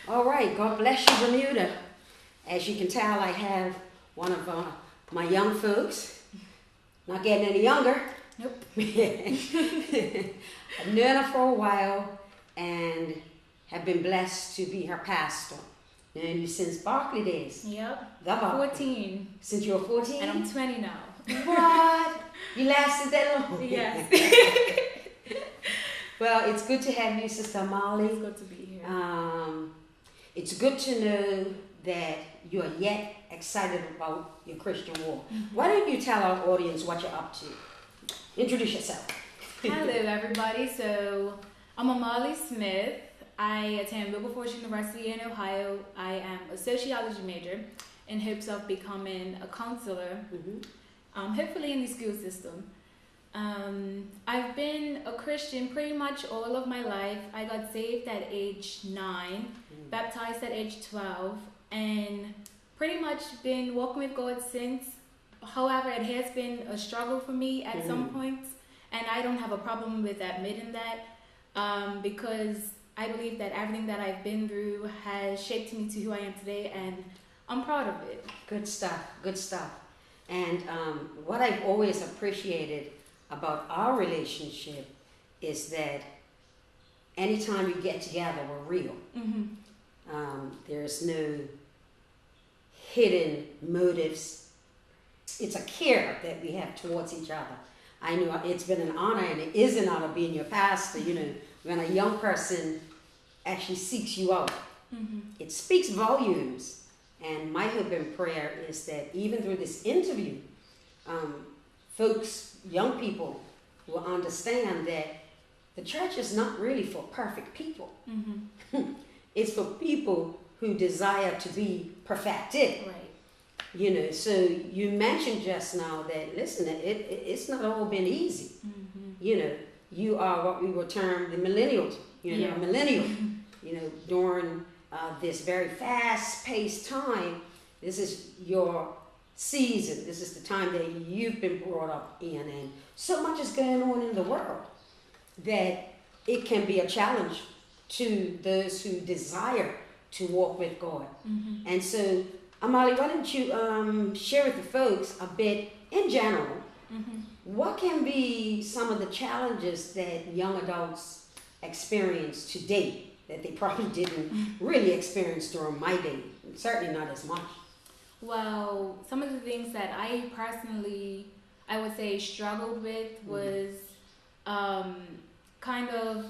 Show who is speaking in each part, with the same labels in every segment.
Speaker 1: All right, God bless you, Bermuda. As you can tell, I have one of my young folks, not getting any younger.
Speaker 2: Nope.
Speaker 1: I've known her for a while and have been blessed to be her pastor. Known you since Barclay days.
Speaker 2: Yep.
Speaker 1: The Barclay.
Speaker 2: 14.
Speaker 1: Since you were 14?
Speaker 2: And I'm 20 now.
Speaker 1: What? You lasted that long?
Speaker 2: Yes.
Speaker 1: Well, it's good to have you, Sister Amali.
Speaker 2: It's good to be here.
Speaker 1: It's good to know that you are yet excited about your Christian walk.
Speaker 2: Mm-hmm.
Speaker 1: Why don't you tell our audience what you're up to? Introduce yourself.
Speaker 2: Hello, everybody. So, I'm Amali Smith. I attend Wilberforce University in Ohio. I am a sociology major in hopes of becoming a counselor, hopefully in the school system. I've been a Christian pretty much all of my life. I got saved at age 9, baptized at age 12, and pretty much been walking with God since. However, it has been a struggle for me at some points, and I don't have a problem with admitting that because I believe that everything that I've been through has shaped me to who I am today, and I'm proud of it.
Speaker 1: Good stuff, good stuff. And what I've always appreciated about our relationship is that anytime we get together, we're real. There's no hidden motives. It's a care that we have towards each other. I know it's been an honor, and it is an honor being your pastor. You know, when a young person actually seeks you out, it speaks volumes. And my hope and prayer is that even through this interview, folks, young people, will understand that the church is not really for perfect people. It's for people who desire to be perfected.
Speaker 2: Right.
Speaker 1: You know, so you mentioned just now that, listen, it's not all been easy. You know, you are what we will term the millennials. You know, millennial. You know, during this very fast-paced time, this is your season. This is the time that you've been brought up in, and so much is going on in the world that it can be a challenge to those who desire to walk with God. And so, Amali, why don't you share with the folks a bit in general, what can be some of the challenges that young adults experience today that they probably didn't really experience during my day, certainly not as much?
Speaker 2: Well, some of the things that I personally, I would say, struggled with was kind of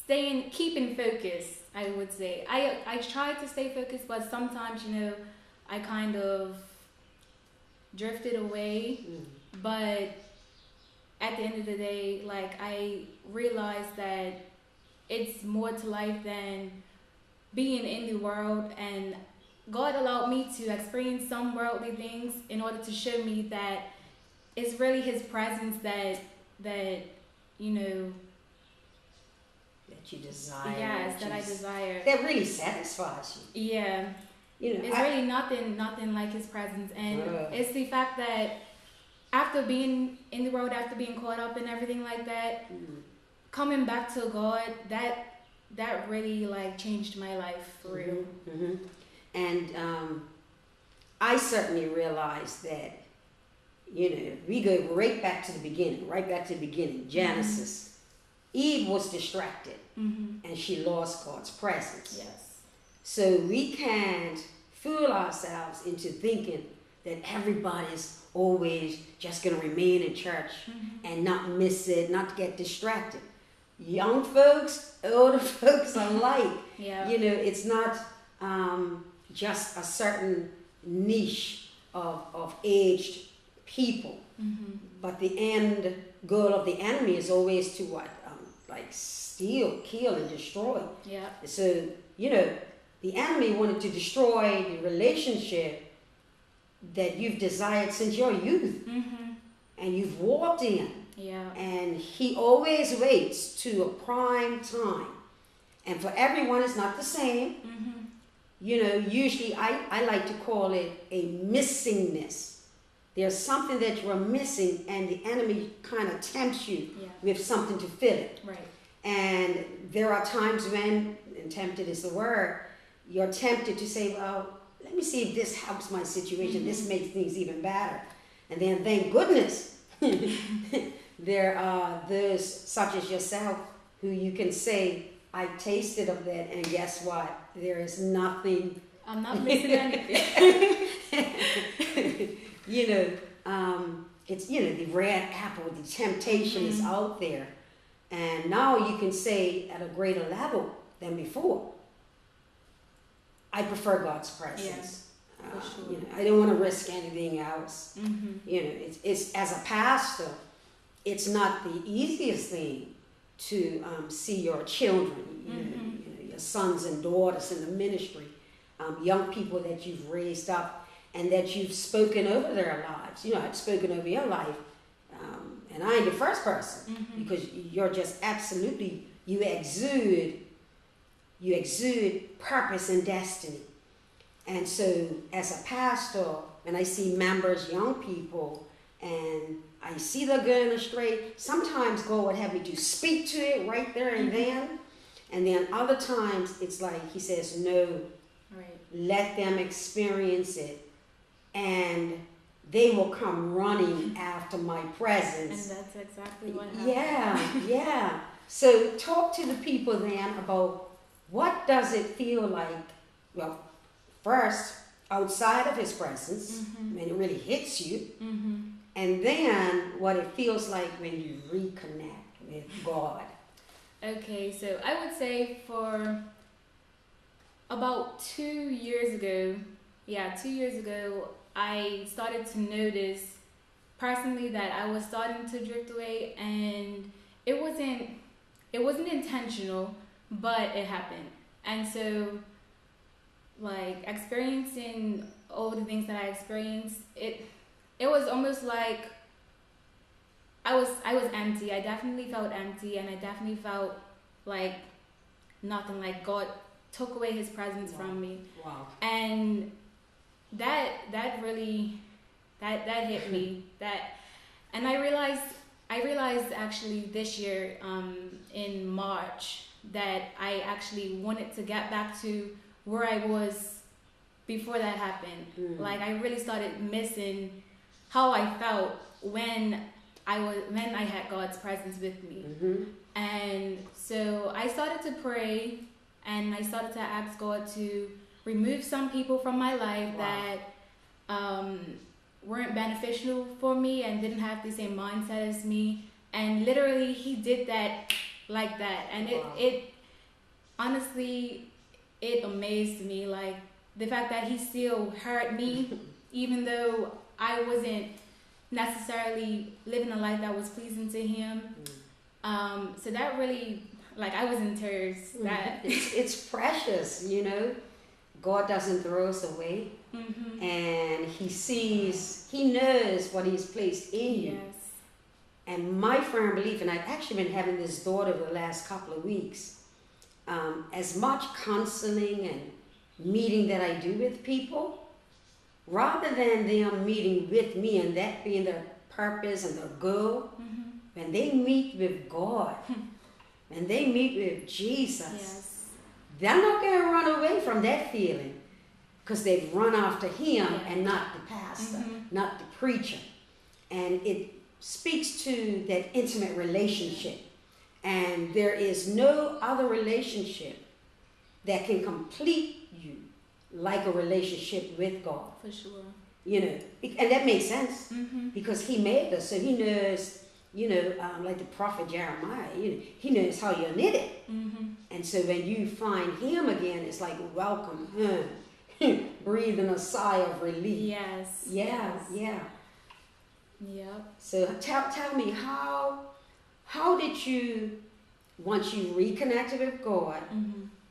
Speaker 2: keeping focused, I would say. I tried to stay focused, but sometimes, you know, I kind of drifted away. But at the end of the day, like, I realized that it's more to life than being in the world, and God allowed me to experience some worldly things in order to show me that it's really His presence that you know,
Speaker 1: that you desire.
Speaker 2: Yes, that I desire.
Speaker 1: That really satisfies you.
Speaker 2: Yeah.
Speaker 1: You know,
Speaker 2: it's really nothing like His presence, and it's the fact that after being in the world, after being caught up in everything like that, coming back to God, that really like changed my life for real.
Speaker 1: And I certainly realized that, you know, we go right back to the beginning, Genesis. Eve was distracted and she lost God's presence.
Speaker 2: Yes.
Speaker 1: So we can't fool ourselves into thinking that everybody's always just going to remain in church and not miss it, not get distracted. Young folks, older folks alike. You know, it's not just a certain niche of aged people, but the end goal of the enemy is always to what? Like steal, kill, and destroy.
Speaker 2: Yeah.
Speaker 1: So, you know, the enemy wanted to destroy the relationship that you've desired since your youth, and you've walked in.
Speaker 2: Yeah. And
Speaker 1: he always waits to a prime time. And for everyone, it's not the same. You know, usually I like to call it a missingness. There's something that you are missing, and the enemy kind of tempts you with something to fill it.
Speaker 2: Right.
Speaker 1: And there are times when, and tempted is the word, you're tempted to say, well, let me see if this helps my situation. This makes things even better. And then, thank goodness, there are those such as yourself who you can say, I tasted of that, and guess what? There is nothing.
Speaker 2: I'm not missing anything.
Speaker 1: It's, the red apple, the temptation is out there. And now you can say at a greater level than before, I prefer God's presence.
Speaker 2: Yeah, for sure.
Speaker 1: I don't want to risk anything else. It's as a pastor, it's not the easiest thing to see your children, your sons and daughters in the ministry, young people that you've raised up and that you've spoken over their lives. I've spoken over your life, and I ain't the first person because you're just absolutely, you exude purpose and destiny. And so as a pastor, when I see members, young people, and I see they're going astray, sometimes God would have me to speak to it right there and then. And then other times it's like he says, no, let them experience it. And they will come running after my presence.
Speaker 2: And that's exactly what happened.
Speaker 1: Yeah. So talk to the people then about what does it feel like, well, first, outside of his presence, when it really hits you, and then what it feels like when you reconnect with God.
Speaker 2: Okay, so I would say for about 2 years ago, I started to notice personally that I was starting to drift away, and it wasn't intentional, but it happened. And so, like, experiencing all the things that I experienced, it was almost like I was empty. I definitely felt empty, and I definitely felt like nothing, like God took away his presence from me.
Speaker 1: Wow.
Speaker 2: And that really hit me. And I realized actually this year in March that I actually wanted to get back to where I was before that happened. Like, I really started missing how I felt when I had God's presence with me. And so I started to pray, and I started to ask God to remove some people from my life that weren't beneficial for me and didn't have the same mindset as me. And literally he did that like that. And it honestly, it amazed me, like the fact that he still heard me even though I wasn't necessarily living a life that was pleasing to him. So that really, like, I was in tears. That
Speaker 1: it's precious, God doesn't throw us away. And he knows what he's placed in you.
Speaker 2: Yes.
Speaker 1: And my firm belief, and I've actually been having this thought over the last couple of weeks, as much counseling and meeting that I do with people, rather than them meeting with me and that being their purpose and their goal, when they meet with God, when they meet with Jesus, they're not going to run away from that feeling because they've run after him and not the pastor, not the preacher. And it speaks to that intimate relationship. And there is no other relationship that can complete you like a relationship with God.
Speaker 2: For sure.
Speaker 1: And that makes sense because he made us, so he knows, like the prophet Jeremiah, he knows how you're knitted. And so when you find him again, it's like welcome him, breathing a sigh of relief.
Speaker 2: Yes.
Speaker 1: Yeah.
Speaker 2: Yep.
Speaker 1: So tell me, how did you, once you reconnected with God,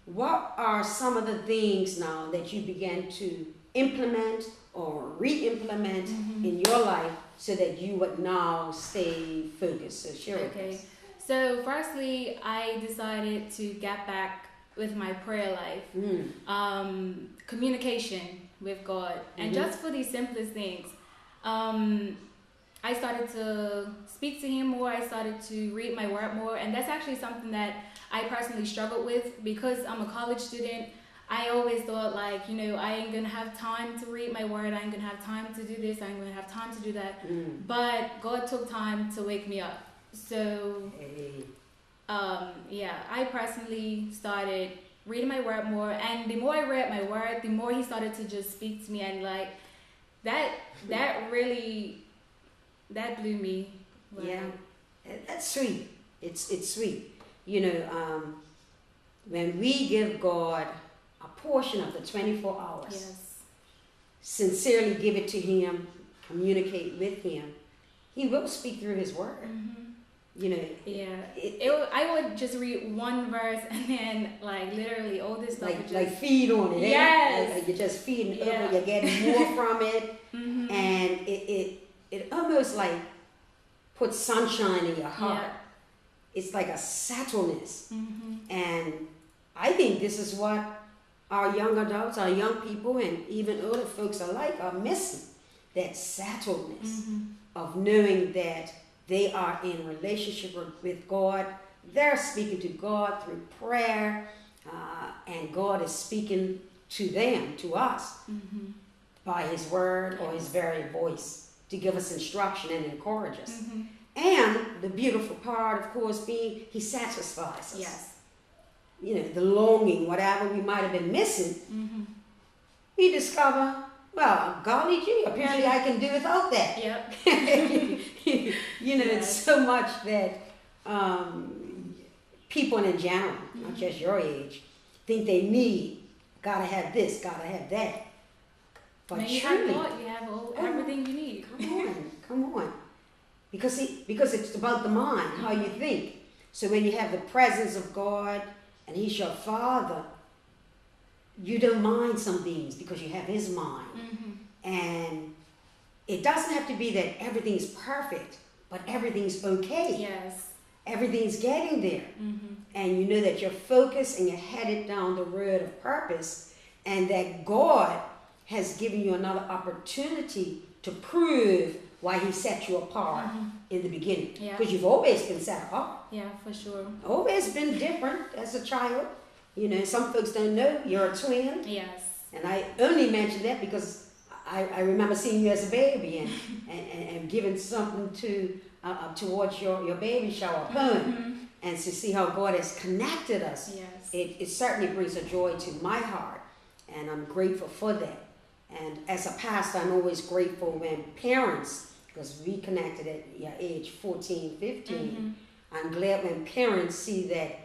Speaker 1: what are some of the things now that you began to implement or re-implement in your life so that you would now stay focused? So share with us.
Speaker 2: So firstly, I decided to get back with my prayer life, communication with God, and just for these simplest things. I started to speak to him more. I started to read my word more, and that's actually something that I personally struggled with because I'm a college student. I always thought like, you know, I ain't gonna have time to read my word. I ain't gonna have time to do this. I ain't gonna have time to do that. But God took time to wake me up. So, I personally started reading my word more, and the more I read my word, the more He started to just speak to me, and like that really blew me. Like,
Speaker 1: yeah, that's sweet. It's sweet. You know, when we give God a portion of the 24 hours,
Speaker 2: yes,
Speaker 1: sincerely give it to Him, communicate with Him, He will speak through His word. You know,
Speaker 2: I would just read one verse and then like literally all this stuff
Speaker 1: like feed on it.
Speaker 2: Yes,
Speaker 1: like you're just feeding over. You're getting more from it, and it almost like puts sunshine in your heart.
Speaker 2: Yeah.
Speaker 1: It's like a settledness, and I think this is what our young adults, our young people, and even older folks alike are missing. That settledness of knowing that they are in relationship with God. They're speaking to God through prayer, and God is speaking to them, to us, by His word or His very voice to give us instruction and encourage us. And the beautiful part, of course, being He satisfies us.
Speaker 2: Yes.
Speaker 1: You know, the longing, whatever we might have been missing, we discover, well, golly gee, apparently I can do without that.
Speaker 2: Yep.
Speaker 1: You know, it's so much that people in general, not just your age, think they need, gotta have this, gotta have that. But
Speaker 2: you
Speaker 1: truly,
Speaker 2: have everything you need.
Speaker 1: Come on. Because it's about the mind, how you think. So when you have the presence of God and He's your Father, you don't mind some things because you have His mind. And it doesn't have to be that everything's perfect, but everything's okay.
Speaker 2: Yes.
Speaker 1: Everything's getting there. And you know that you're focused and you're headed down the road of purpose, and that God has given you another opportunity to prove why He set you apart in the beginning. Because you've always been set apart.
Speaker 2: Yeah, for sure.
Speaker 1: Always been different as a child. You know, some folks don't know you're a twin.
Speaker 2: Yes.
Speaker 1: And I only mention that because I remember seeing you as a baby and giving something towards your baby shower poem, and to see how God has connected us.
Speaker 2: Yes.
Speaker 1: It certainly brings a joy to my heart, and I'm grateful for that. And as a pastor, I'm always grateful when parents, because we connected at age 14, 15, I'm glad when parents see that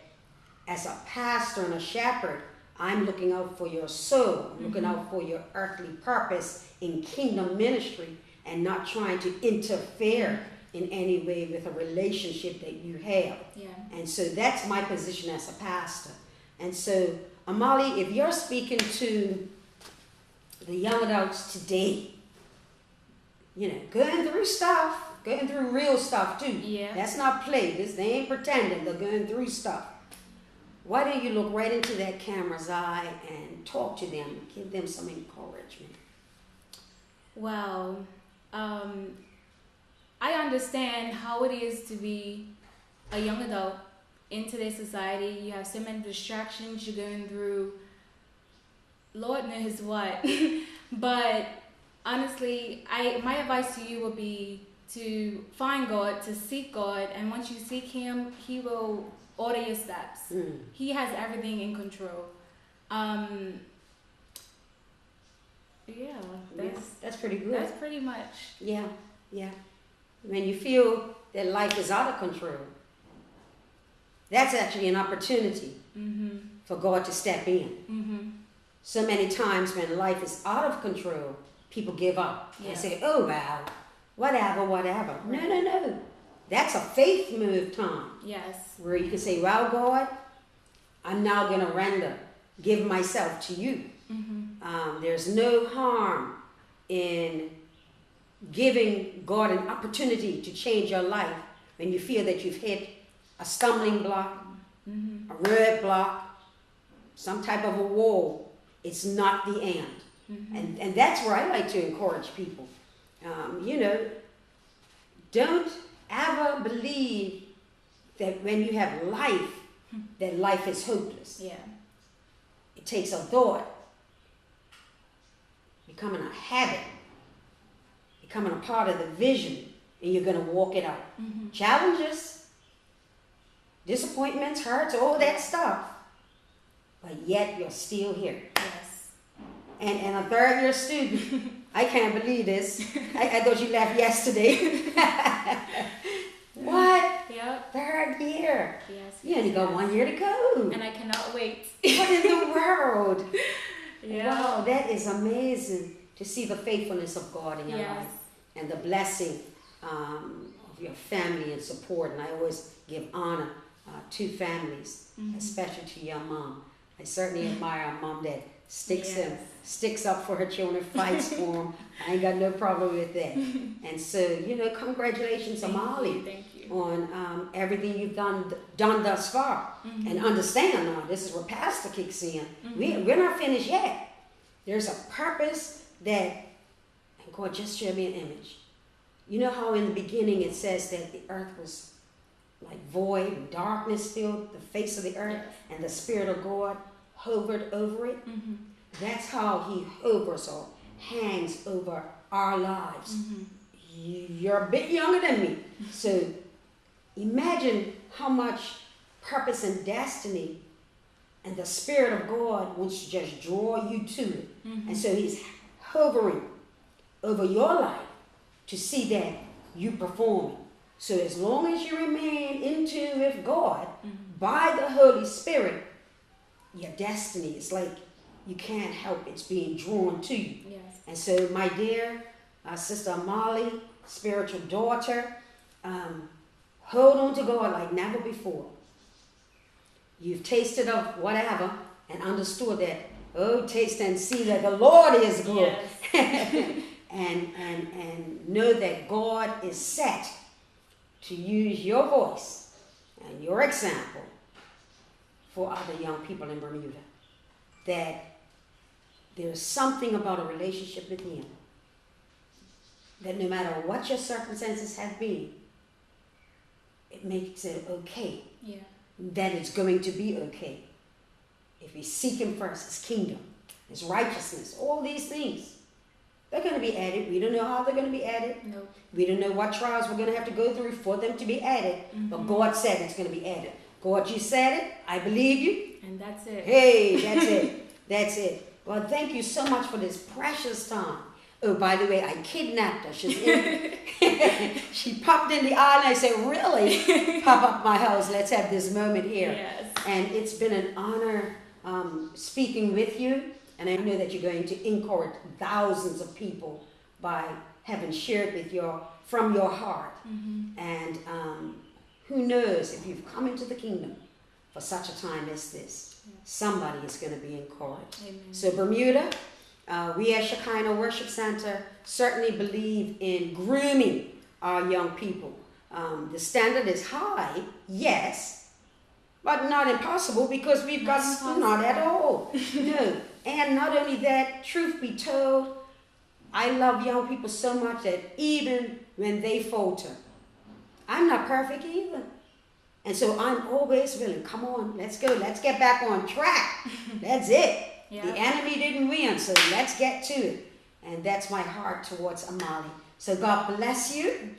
Speaker 1: as a pastor and a shepherd, I'm looking out for your soul. I'm looking out for your earthly purpose in kingdom ministry, and not trying to interfere in any way with a relationship that you have.
Speaker 2: Yeah.
Speaker 1: And so that's my position as a pastor. And so, Amali, if you're speaking to the young adults today, you know, going through real stuff too.
Speaker 2: Yeah.
Speaker 1: That's not play. They ain't pretending. They're going through stuff. Why don't you look right into that camera's eye and talk to them, give them some encouragement?
Speaker 2: Well, I understand how it is to be a young adult in today's society. You have so many distractions. You're going through Lord knows what. But honestly, my advice to you would be to find God, to seek God, and once you seek Him, He will order your steps. He has everything in control.
Speaker 1: That's pretty good.
Speaker 2: That's pretty much.
Speaker 1: Yeah. When you feel that life is out of control, that's actually an opportunity for God to step in. So many times when life is out of control, people give up and say, oh, wow, whatever.
Speaker 2: Right.
Speaker 1: No. That's a faith move time.
Speaker 2: Yes.
Speaker 1: Where you can say, well, God, I'm now going to give myself to you. There's no harm in giving God an opportunity to change your life when you feel that you've hit a stumbling block, a roadblock, some type of a wall. It's not the end. And that's where I like to encourage people. Don't ever believe that when you have life, that life is hopeless.
Speaker 2: Yeah.
Speaker 1: It takes a thought, becoming a habit, becoming a part of the vision, and you're going to walk it out. Challenges, disappointments, hurts, all that stuff. But yet you're still here.
Speaker 2: Yes.
Speaker 1: And a third-year student, I can't believe this. I thought you left yesterday. What?
Speaker 2: Yep.
Speaker 1: Third year.
Speaker 2: Yes.
Speaker 1: You only got 1 year to go.
Speaker 2: And I cannot wait.
Speaker 1: What in the world?
Speaker 2: Yeah.
Speaker 1: Wow, that is amazing to see the faithfulness of God in your
Speaker 2: Yes.
Speaker 1: life and the blessing of your family and support. And I always give honor to families, especially to your mom. I certainly admire a mom that sticks up for her children, fights for them. I ain't got no problem with that. And so, congratulations, Amali,
Speaker 2: Thank you.
Speaker 1: on everything you've done thus far. And understand now, this is where Pastor kicks in. We're not finished yet. There's a purpose that, and God just showed me an image. You know how in the beginning it says that the earth was like void, and darkness filled the face of the earth, and the Spirit of God hovered over it? That's how He hovers or hangs over our lives. You're a bit younger than me, so imagine how much purpose and destiny and the Spirit of God wants to just draw you to it. And so He's hovering over your life to see that you perform. So as long as you remain in tune with God by the Holy Spirit, your destiny is like you can't help it's being drawn to you.
Speaker 2: Yes.
Speaker 1: And so, my dear Sister Amali, spiritual daughter, hold on to God like never before. You've tasted of whatever and understood that, oh, taste and see that the Lord is good. Yes. and know that God is set to use your voice and your example for other young people in Bermuda. That there's something about a relationship with Him that no matter what your circumstances have been, it makes it okay.
Speaker 2: Yeah.
Speaker 1: That it's going to be okay. If we seek Him first, His kingdom, His righteousness, all these things, they're going to be added. We don't know how they're going to be added.
Speaker 2: No.
Speaker 1: We don't know what trials we're going to have to go through for them to be added. But God said it's going to be added. God, you said it. I believe you.
Speaker 2: And that's it.
Speaker 1: Hey, that's it. That's it. Well, thank you so much for this precious time. Oh, by the way, I kidnapped her. She popped in the aisle and I said, really? Pop up my house. Let's have this moment here.
Speaker 2: Yes.
Speaker 1: And it's been an honor speaking with you. And I know that you're going to encourage thousands of people by having shared from your heart. And who knows, if you've come into the kingdom for such a time as this, somebody is going to be encouraged.
Speaker 2: Amen.
Speaker 1: So Bermuda, we at Shekinah Worship Center certainly believe in grooming our young people. The standard is high, yes, but not impossible because we've got not at all. No. And not only that, truth be told, I love young people so much that even when they falter, I'm not perfect either. And so I'm always willing, come on, let's go. Let's get back on track. That's it. Yeah. The enemy didn't win, so let's get to it. And that's my heart towards Amali. So God bless you.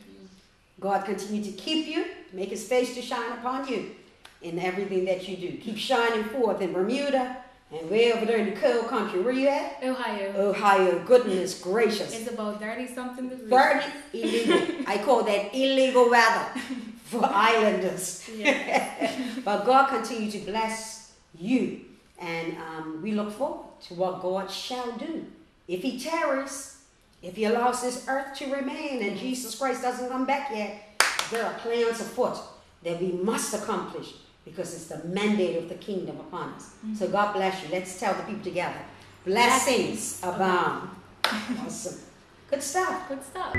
Speaker 1: God continue to keep you, make His face to shine upon you in everything that you do. Keep shining forth in Bermuda and way over there in the cold country. Where you at?
Speaker 2: Ohio.
Speaker 1: Ohio. Goodness gracious.
Speaker 2: It's about 30-something degrees.
Speaker 1: 30 illegal. I call that illegal weather for islanders.
Speaker 2: Yeah.
Speaker 1: But God continue to bless you. And we look forward to what God shall do. If He tarries, if He allows this earth to remain and Jesus Christ doesn't come back yet, there are plans afoot that we must accomplish because it's the mandate of the kingdom upon us. So God bless you. Let's tell the people together. Blessings abound. Awesome. Good stuff.
Speaker 2: Good stuff.